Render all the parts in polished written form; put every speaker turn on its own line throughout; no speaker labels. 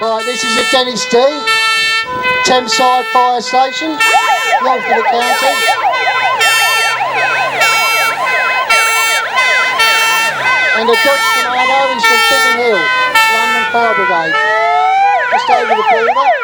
Right, this is a Dennis D, Thameside Fire Station, north of the county. And the Dutch Commando is from Biggin Hill, London Fire Brigade, just over the border.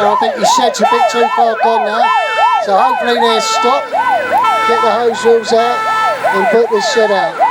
I think the shed's a bit too far gone now, so hopefully they'll stop, get the hose reels out and put this shed out.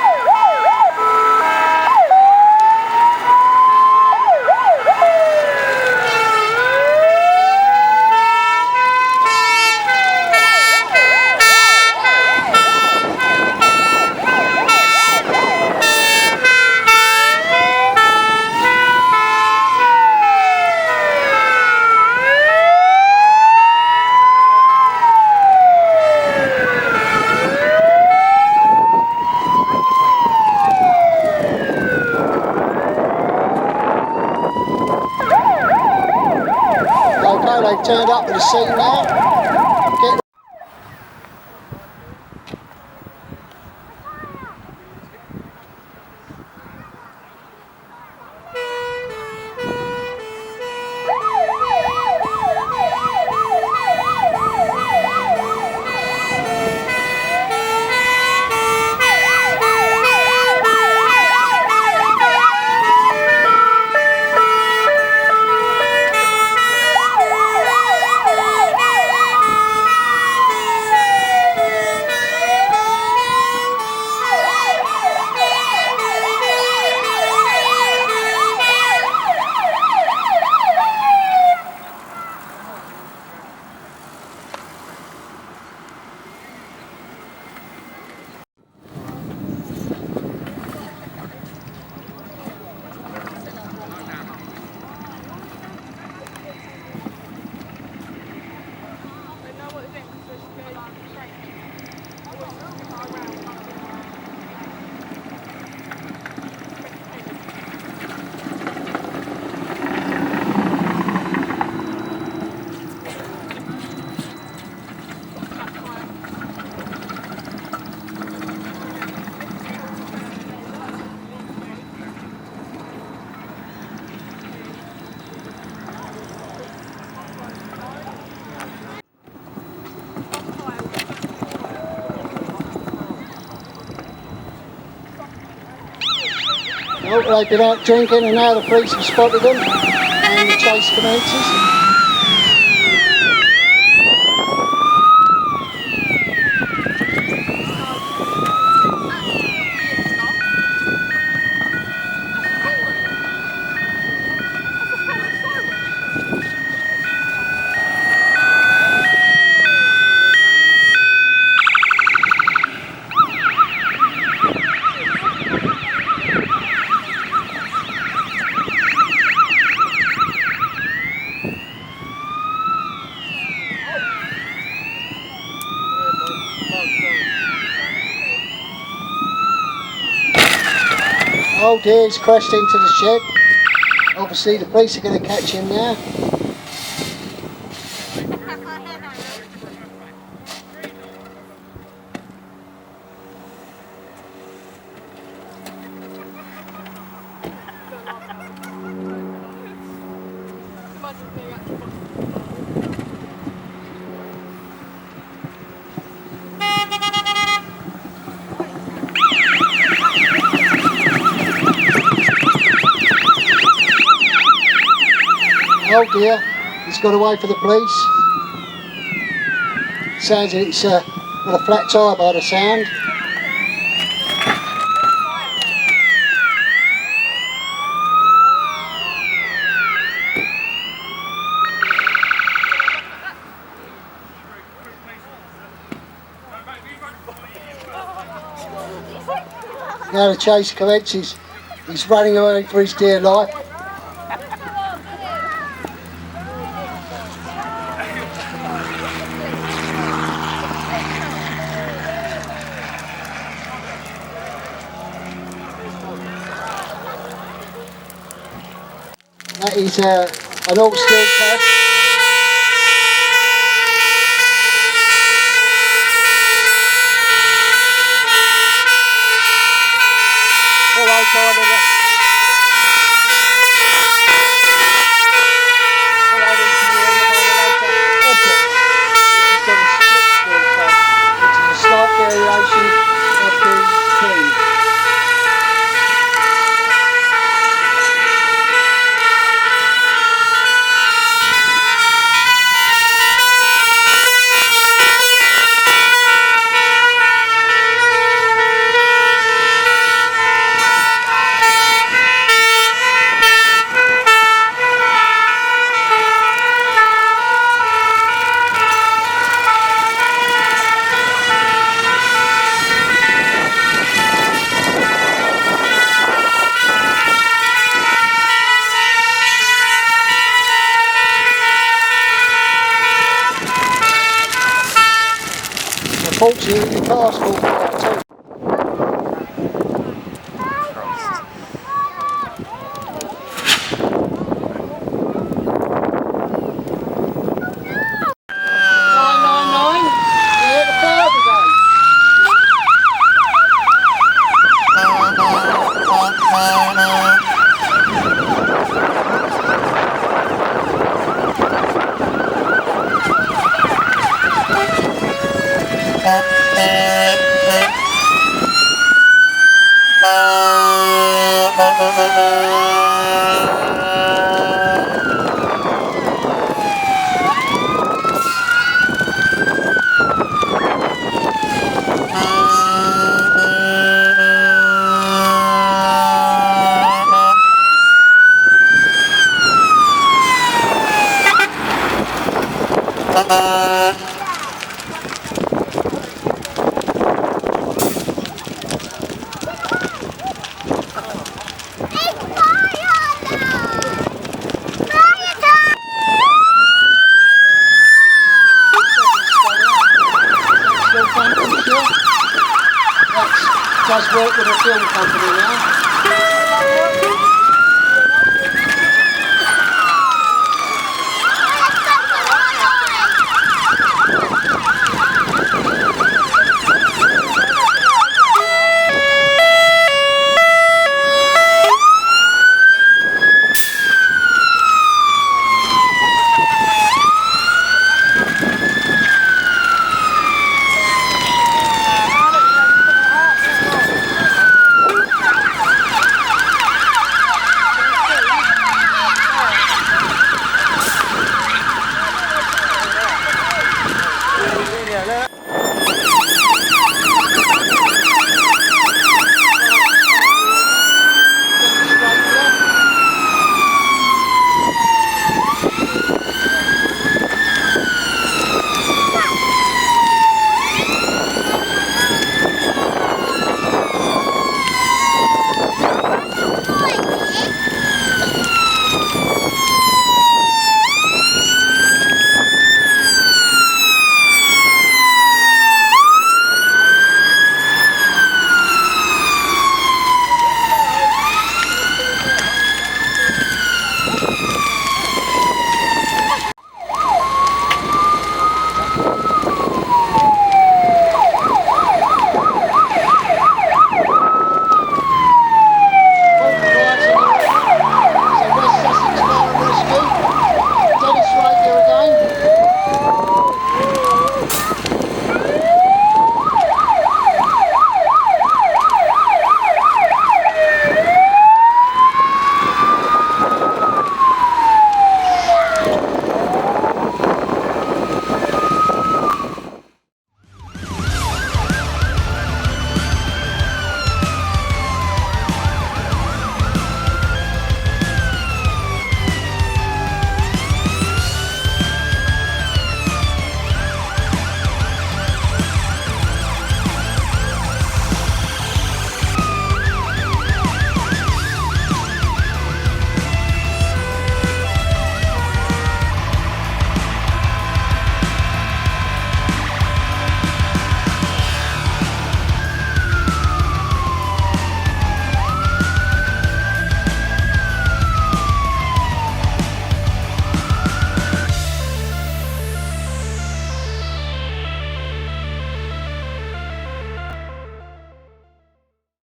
They've turned up with the scene now. Oh, they've been out drinking and now the police have spotted them and the chase commences. Oh dear, he's crashed into the shed. Obviously the police are going to catch him now. Oh dear, he's got away for the police. Sounds like it's got a flat tyre by the sound. Now the chase commences. He's running away for his dear life. That is an all steel cab. Hello, Simon. Hello, this is the got a split steel cab, which is a slight variation of the thing. Unfortunately, the car's falling out too.